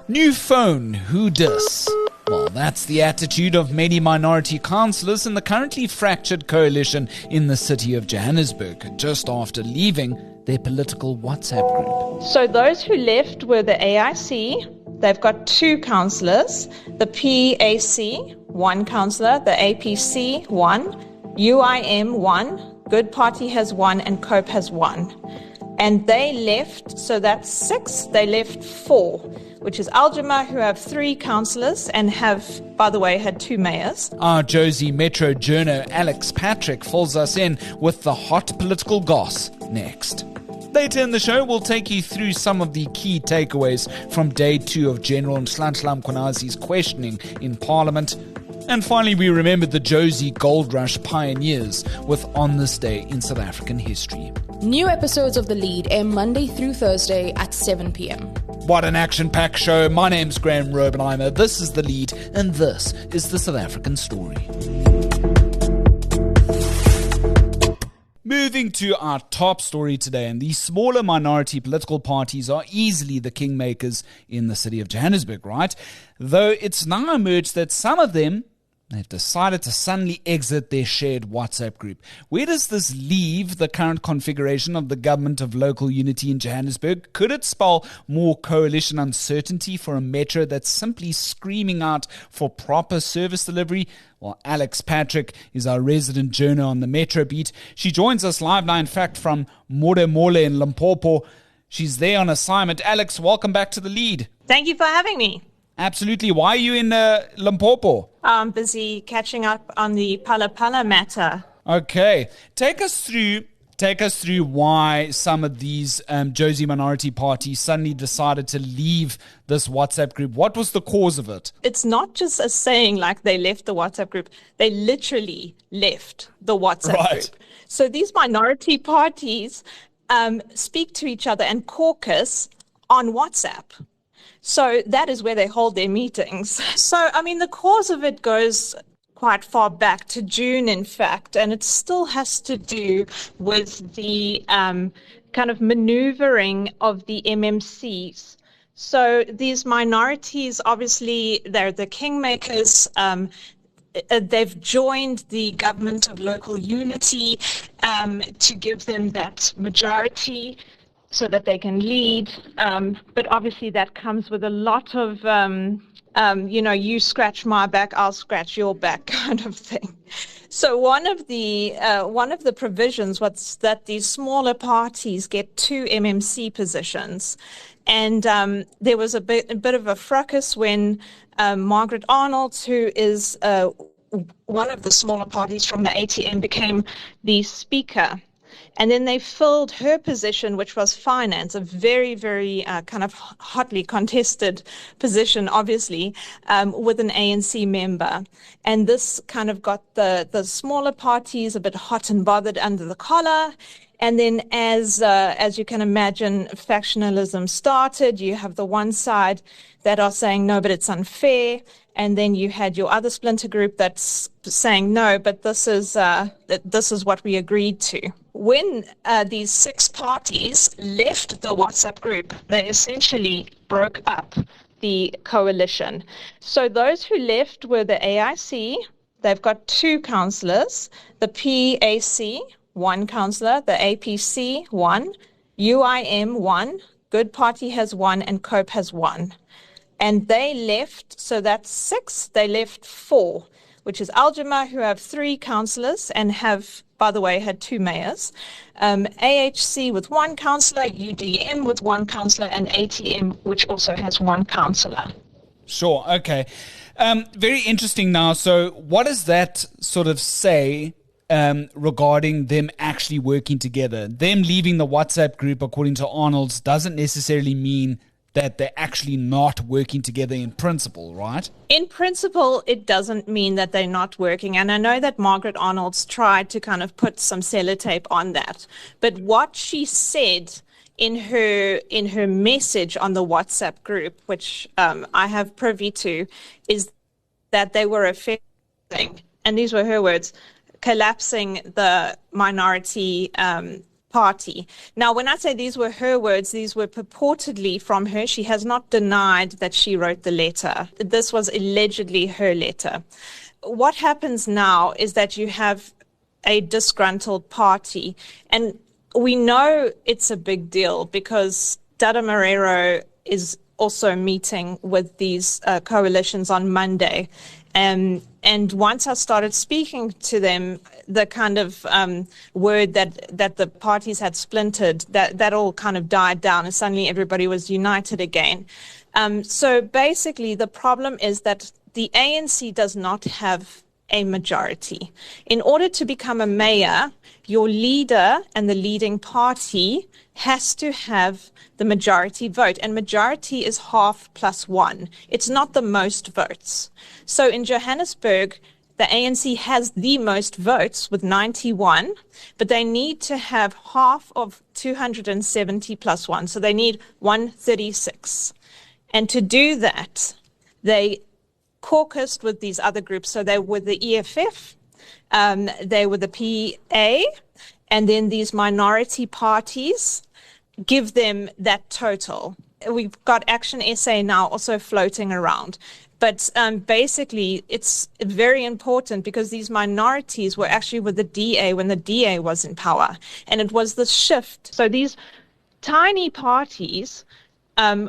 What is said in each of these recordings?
New phone, who dis? Well, that's the attitude of many minority councillors in the currently fractured coalition in the city of Johannesburg, just after leaving their political WhatsApp group. So those who left were the AIC. They've got 2 councillors. The PAC, 1 councillor. The APC, 1. UIM, 1. Good Party has 1 and COPE has 1. And they left, so that's 6. They left 4, which is Aljuma, who have 3 councillors and have, by the way, had 2 mayors. Our Jozi Metro journo Alex Patrick fills us in with the hot political goss next. Later in the show, we'll take you through some of the key takeaways from day 2 of General Mkhwanazi's questioning in Parliament. And finally, we remembered the Jozi Gold Rush pioneers with On This Day in South African History. New episodes of The Lead air Monday through Thursday at 7 p.m. What an action-packed show. My name's Graeme Raubenheimer. This is The Lead, and this is the South African story. Moving to our top story today, and these smaller minority political parties are easily the kingmakers in the city of Johannesburg, right? Though it's now emerged that some of them, they've decided to suddenly exit their shared WhatsApp group. Where does this leave the current configuration of the government of local unity in Johannesburg? Could it spell more coalition uncertainty for a metro that's simply screaming out for proper service delivery? Well, Alex Patrick is our resident journo on the Metro Beat. She joins us live now, in fact, from Modemole in Limpopo. She's there on assignment. Alex, welcome back to The Lead. Thank you for having me. Absolutely. Why are you in Limpopo? I'm busy catching up on the Pala Pala matter. Okay. Take us through why some of these Jozi minority parties suddenly decided to leave this WhatsApp group. What was the cause of it? It's not just a saying like they left the WhatsApp group. They literally left the WhatsApp group. So these minority parties speak to each other and caucus on WhatsApp. So that is where they hold their meetings. So, I mean, the cause of it goes quite far back to June, in fact, and it still has to do with the kind of maneuvering of the MMCs. So these minorities, obviously, they're the kingmakers. They've joined the government of local unity to give them that majority so that they can lead. But obviously that comes with a lot of, you scratch my back, I'll scratch your back kind of thing. So one of the provisions was that these smaller parties get 2 MMC positions. And there was a bit of a fracas when Margaret Arnold, who is one of the smaller parties from the ATM, became the speaker. And then they filled her position, which was finance, a very, very kind of hotly contested position, obviously, with an ANC member. And this kind of got the smaller parties a bit hot and bothered under the collar. And then as you can imagine, factionalism started. You have the one side that are saying, no, but it's unfair. And then you had your other splinter group that's saying, no, but this is what we agreed to. When these 6 parties left the WhatsApp group, they essentially broke up the coalition. So those who left were the AIC. They've got 2 councillors. The PAC, 1 councillor. The APC, 1. UIM, 1. Good Party has 1 and COPE has 1. And they left, so that's 6. They left 4, which is Aljuma, who have 3 councillors and have, by the way, had 2 mayors. AHC with 1 councillor, UDM with 1 councillor, and ATM, which also has 1 councillor. Sure, okay. Very interesting now. So what does that sort of say regarding them actually working together? Them leaving the WhatsApp group, according to Arnold's, doesn't necessarily mean that they're actually not working together in principle, right? In principle, it doesn't mean that they're not working. And I know that Margaret Arnold's tried to kind of put some sellotape on that. But what she said in her message on the WhatsApp group, which I have privy to, is that they were affecting, and these were her words, collapsing the minority party. Now, when I say these were her words, these were purportedly from her. She has not denied that she wrote the letter. This was allegedly her letter. What happens now is that you have a disgruntled party, and we know it's a big deal because Dada Marrero is also meeting with these coalitions on Monday. And once I started speaking to them, the kind of word that the parties had splintered, that all kind of died down, and suddenly everybody was united again. So basically, the problem is that the ANC does not have a majority. In order to become a mayor, your leader and the leading party has to have the majority vote, and majority is half plus one. It's not the most votes. So in Johannesburg, the ANC has the most votes with 91, but they need to have half of 270 plus one. So they need 136. And to do that, they caucused with these other groups. So they were the EFF, they were the PA, and then these minority parties give them that total. We've got Action SA now also floating around. But basically, it's very important because these minorities were actually with the DA when the DA was in power. And it was the shift. So these tiny parties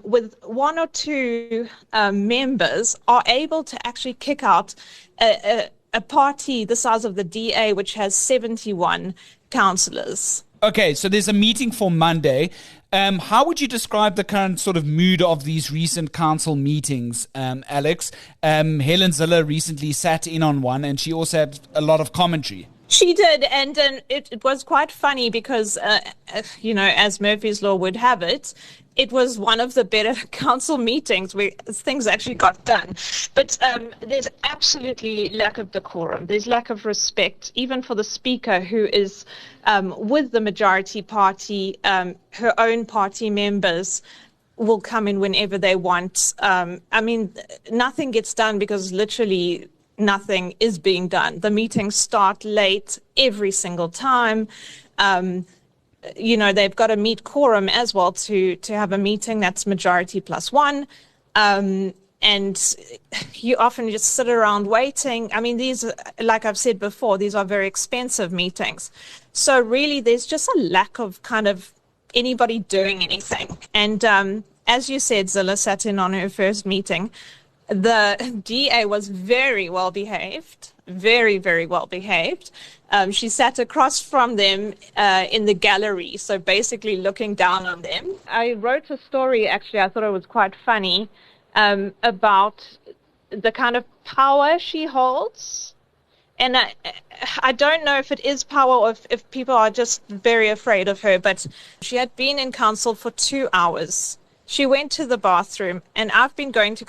with one or two members are able to actually kick out a party the size of the DA, which has 71 councillors. Okay, so there's a meeting for Monday. How would you describe the current sort of mood of these recent council meetings, Alex? Helen Zille recently sat in on one, and she also had a lot of commentary. She did, and it was quite funny because, as Murphy's Law would have it, it was one of the better council meetings where things actually got done. But there's absolutely lack of decorum. There's lack of respect, even for the speaker, who is with the majority party. Her own party members will come in whenever they want. Nothing gets done because literally nothing is being done. The meetings start late every single time. They've got to meet quorum as well to have a meeting that's majority plus one. And you often just sit around waiting. I mean, these, like I've said before, these are very expensive meetings. So really, there's just a lack of kind of anybody doing anything. And as you said, Zille sat in on her first meeting. The DA was very well behaved, very, very well behaved. She sat across from them in the gallery, so basically looking down on them. I wrote a story, actually, I thought it was quite funny, about the kind of power she holds. And I don't know if it is power or if people are just very afraid of her, but she had been in council for 2 hours. She went to the bathroom, and I've been going to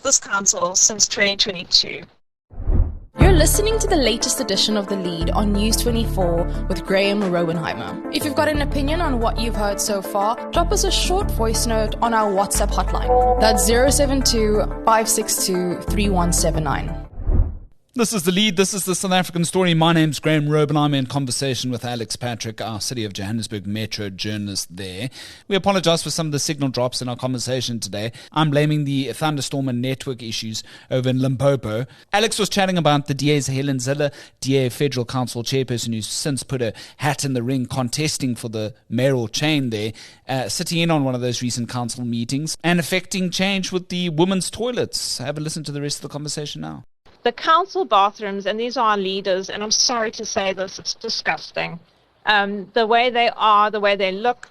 this council since 2022. You're listening to the latest edition of The Lead on News 24 with Graeme Raubenheimer. If you've got an opinion on what you've heard so far, drop us a short voice note on our WhatsApp hotline. That's 072 562 3179. This is The Lead. This is the South African Story. My name's Graeme Raubenheimer, in conversation with Alex Patrick, our City of Johannesburg Metro journalist there. We apologise for some of the signal drops in our conversation today. I'm blaming the thunderstorm and network issues over in Limpopo. Alex was chatting about the DA's Helen Zille, DA Federal Council chairperson, who's since put a hat in the ring contesting for the mayoral chain there, sitting in on one of those recent council meetings and affecting change with the women's toilets. Have a listen to the rest of the conversation now. The council bathrooms, and these are our leaders, and I'm sorry to say this, it's disgusting. The way they are, the way they look,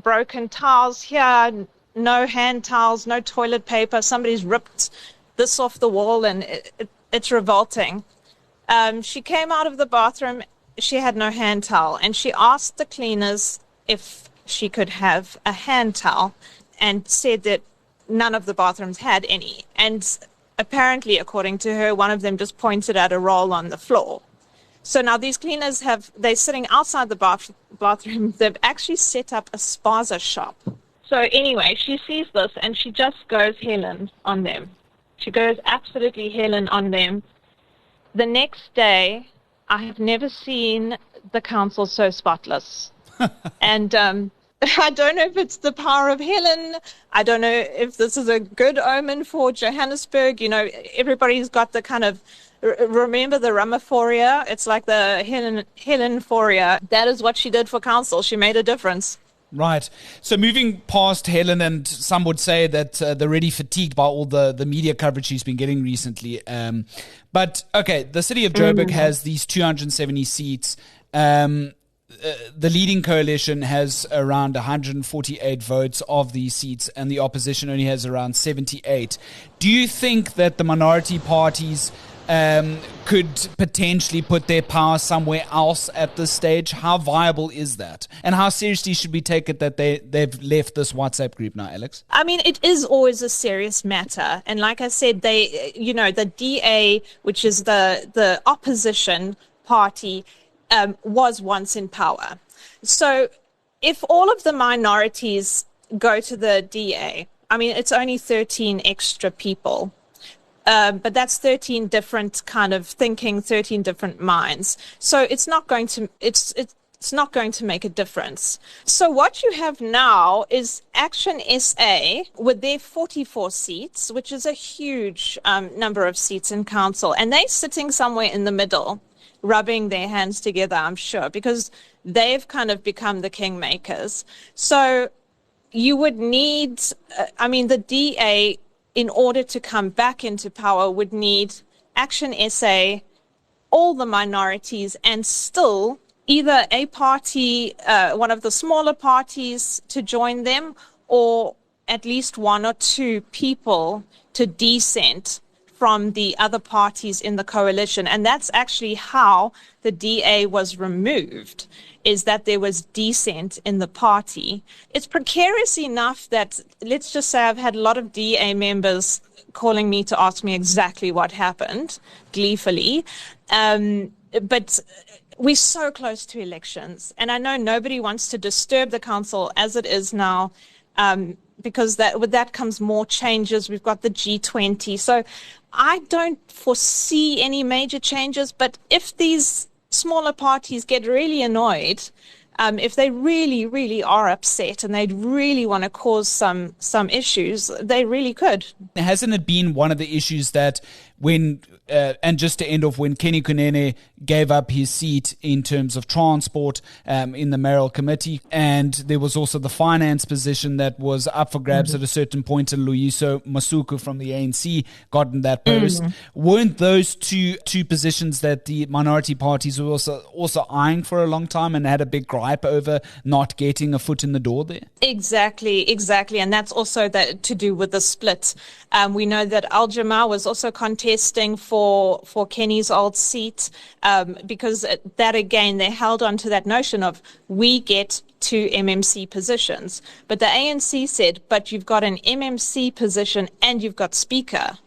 broken towels here, no hand towels, no toilet paper. Somebody's ripped this off the wall, and it's revolting. She came out of the bathroom, she had no hand towel, and she asked the cleaners if she could have a hand towel and said that none of the bathrooms had any. And apparently, according to her, one of them just pointed at a roll on the floor. So now these cleaners they're sitting outside the bathroom. They've actually set up a spaza shop. So anyway, she sees this and she just goes Helen on them. She goes absolutely Helen on them. The next day, I have never seen the council so spotless. And I don't know if it's the power of Helen. I don't know if this is a good omen for Johannesburg. You know, everybody's got the kind of, remember the Ramaphoria? It's like the Helen-phoria. That is what she did for council. She made a difference. Right. So moving past Helen, and some would say that they're already fatigued by all the media coverage she's been getting recently. But, okay, the city of Joburg has these 270 seats. The leading coalition has around 148 votes of these seats, and the opposition only has around 78. Do you think that the minority parties could potentially put their power somewhere else at this stage? How viable is that? And how seriously should we take it that they've left this WhatsApp group now, Alex? I mean, it is always a serious matter. And like I said, the DA, which is the opposition party, was once in power. So if all of the minorities go to the DA, I mean, it's only 13 extra people. But that's 13 different kind of thinking, 13 different minds. So it's not going to make a difference. So what you have now is Action SA with their 44 seats, which is a huge number of seats in council, and they're sitting somewhere in the middle, rubbing their hands together, I'm sure, because they've kind of become the kingmakers. So you would need, the DA, in order to come back into power, would need Action SA, all the minorities, and still either a party, one of the smaller parties to join them, or at least one or two people to dissent from the other parties in the coalition. And that's actually how the DA was removed, is that there was dissent in the party. It's precarious enough that, let's just say, I've had a lot of DA members calling me to ask me exactly what happened, gleefully. But we're so close to elections. And I know nobody wants to disturb the council as it is now, because with that comes more changes. We've got the G20. So I don't foresee any major changes. But if these smaller parties get really annoyed, if they really, really are upset and they really want to cause some issues, they really could. Hasn't it been one of the issues that when, and just to end off, when Kenny Kunene gave up his seat in terms of transport in the mayoral committee, and there was also the finance position that was up for grabs at a certain point, and Loyiso Masuku from the ANC got in that post. Weren't those two positions that the minority parties were also eyeing for a long time and had a big gripe over not getting a foot in the door there? Exactly. And that's also to do with the split. We know that Al Jamal was also contesting for Kenny's old seat, because that, again, they held on to that notion of we get two MMC positions. But the ANC said, but you've got an MMC position and you've got Speaker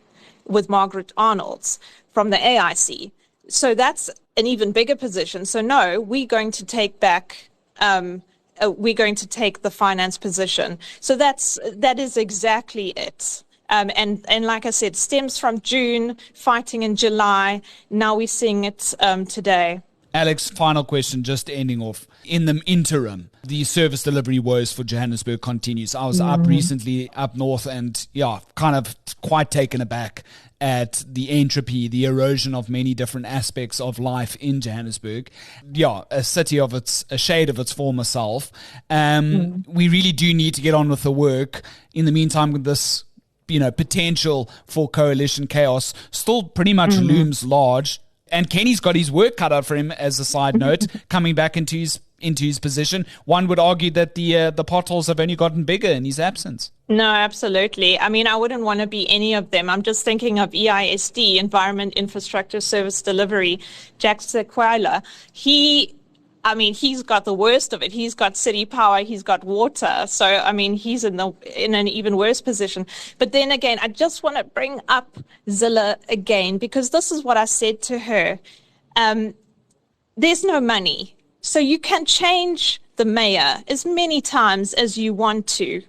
with Margaret Arnolds from the AIC. So that's an even bigger position. So no, we're going to take back, we're going to take the finance position. So that is exactly it. And like I said, stems from June, fighting in July. Now we're seeing it today. Alex, final question, just ending off. In the interim, the service delivery woes for Johannesburg continues. I was up recently, up north, and kind of quite taken aback at the entropy, the erosion of many different aspects of life in Johannesburg. A city of a shade of its former self. We really do need to get on with the work. In the meantime, with this potential for coalition chaos still pretty much looms large. And Kenny's got his work cut out for him, as a side note, coming back into his position. One would argue that the potholes have only gotten bigger in his absence. No, absolutely. I mean, I wouldn't want to be any of them. I'm just thinking of EISD, Environment Infrastructure Service Delivery, Jack Sequila. He's got the worst of it. He's got city power. He's got water. So, he's in an even worse position. But then again, I just want to bring up Zille again, because this is what I said to her. There's no money. So you can change the mayor as many times as you want to.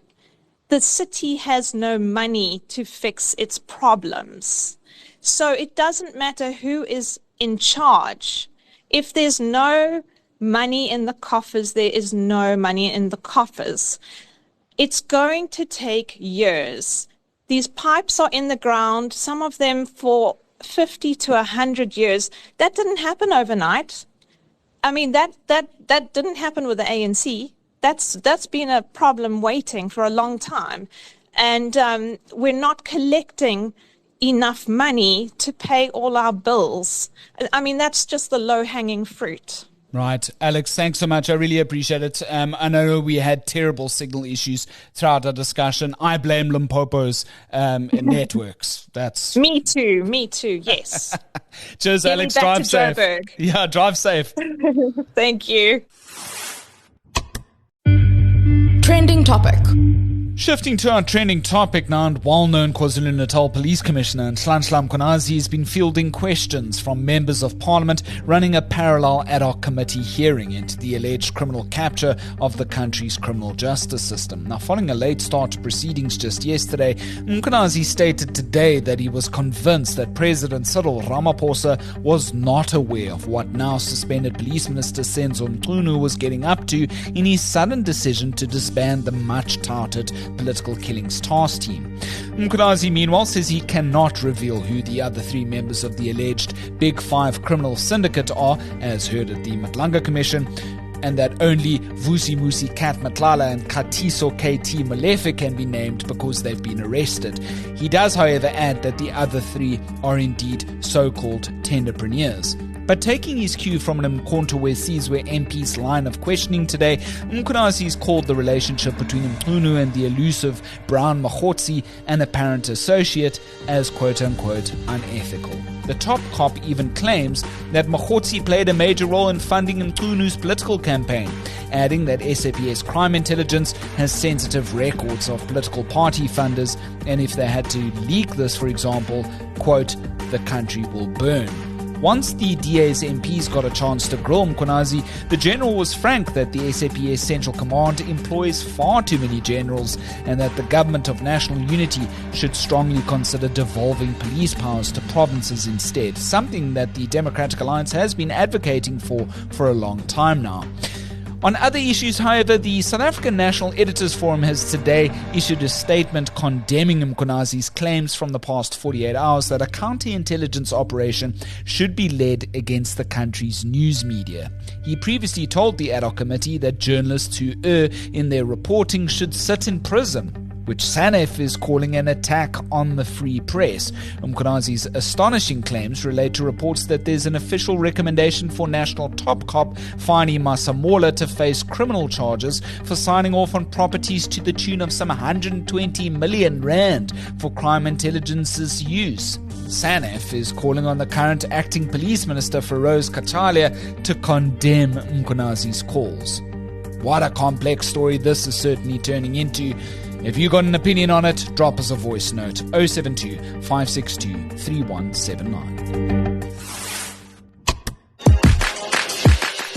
The city has no money to fix its problems. So it doesn't matter who is in charge. If there's no money in the coffers, there is no money in the coffers. It's going to take years. These pipes are in the ground, some of them for 50 to 100 years. That didn't happen overnight. I mean, that didn't happen with the ANC. That's been a problem waiting for a long time. And we're not collecting enough money to pay all our bills. I mean, that's just the low-hanging fruit. Right. Alex, thanks so much. I really appreciate it. I know we had terrible signal issues throughout our discussion. I blame Limpopo's networks. That's Me too, yes. Cheers, Get Alex. me back Drive to safe. Joburg. Yeah, drive safe. Thank you. Trending topic. Shifting to our trending topic now, and well-known KwaZulu-Natal Police Commissioner Mkhwanazi has been fielding questions from members of Parliament running a parallel ad hoc committee hearing into the alleged criminal capture of the country's criminal justice system. Now, following a late start to proceedings just yesterday, Mkhwanazi stated today that he was convinced that President Cyril Ramaphosa was not aware of what now suspended Police Minister Senzo Mchunu was getting up to in his sudden decision to disband the much-touted Political Killings Task Team. Mkhwanazi, meanwhile, says he cannot reveal who the other three members of the alleged Big Five criminal syndicate are, as heard at the Matlanga Commission, and that only Vusi Musi Kat Matlala and Khatiso KT Molefe can be named because they've been arrested. He does, however, add that the other three are indeed so-called tenderpreneurs. But taking his cue from an Umkhonto Wesizwe MP's line of questioning today, Mkhwanazi's called the relationship between Mchunu and the elusive Brown Makhotsi, an apparent associate, as quote-unquote unethical. The top cop even claims that Makhotsi played a major role in funding Mchunu's political campaign, adding that SAPS crime intelligence has sensitive records of political party funders, and if they had to leak this, for example, quote, the country will burn. Once the DA's MPs got a chance to grill Mkhwanazi, the general was frank that the SAPS Central Command employs far too many generals and that the Government of National Unity should strongly consider devolving police powers to provinces instead, something that the Democratic Alliance has been advocating for a long time now. On other issues, however, the South African National Editors Forum has today issued a statement condemning Mkhwanazi's claims from the past 48 hours that a counterintelligence operation should be led against the country's news media. He previously told the ad hoc committee that journalists who err in their reporting should sit in prison, which SANEF is calling an attack on the free press. Mkhwanazi's astonishing claims relate to reports that there's an official recommendation for National Top Cop Fani Masamola to face criminal charges for signing off on properties to the tune of some 120 million rand for crime intelligence's use. SANEF is calling on the current acting police minister Feroz Kachalia to condemn Mkhwanazi's calls. What a complex story this is certainly turning into. If you got an opinion on it, drop us a voice note 072 562 3179.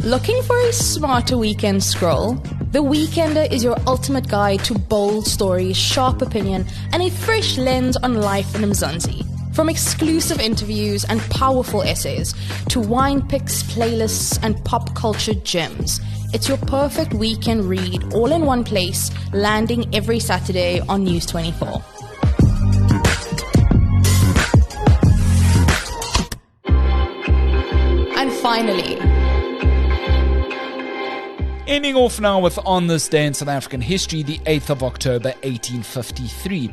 Looking for a smarter weekend scroll? The Weekender is your ultimate guide to bold stories, sharp opinion, and a fresh lens on life in Mzansi. From exclusive interviews and powerful essays to wine picks, playlists, and pop culture gems, it's your perfect weekend read all in one place, landing every Saturday on News 24. And finally, ending off now with On This Day in South African History, the 8th of October 1853.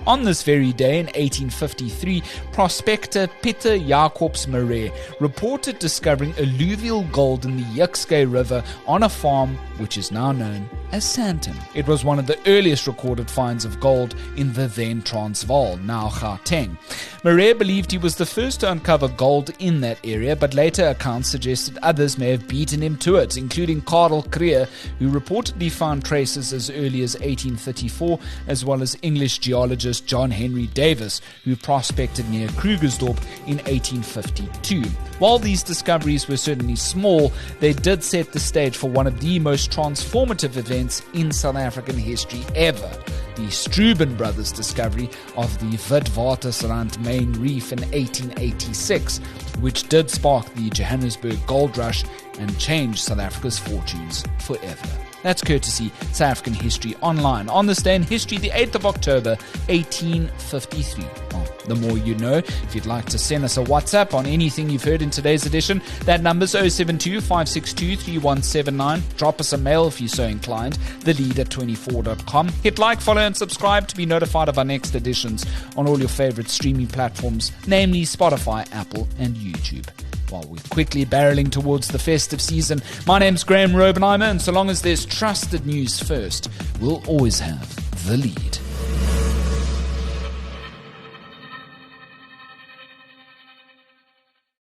On this very day in 1853, prospector Pieter Jacobs Maree reported discovering alluvial gold in the Yukskay River on a farm which is now known as Sandton. It was one of the earliest recorded finds of gold in the then Transvaal, now Gauteng. Maree believed he was the first to uncover gold in that area, but later accounts suggested others may have beaten him to it, including Karel Creer, who reportedly found traces as early as 1834, as well as English geologist John Henry Davis, who prospected near Krugersdorp in 1852. While these discoveries were certainly small, they did set the stage for one of the most transformative events in South African history ever. the Struben brothers' discovery of the Witwatersrand main reef in 1886, which did spark the Johannesburg gold rush and change South Africa's fortunes forever. That's courtesy South African History Online. On this day in history, the 8th of October, 1853. Well, the more you know. If you'd like to send us a WhatsApp on anything you've heard in today's edition, that number's 072-562-3179. Drop us a mail if you're so inclined, thelead at 24.com. Hit like, follow, and subscribe to be notified of our next editions on all your favorite streaming platforms, namely Spotify, Apple, and YouTube. While we're quickly barreling towards the festive season, my name's Graeme Raubenheimer, and so long as there's trusted news first, we'll always have the lead.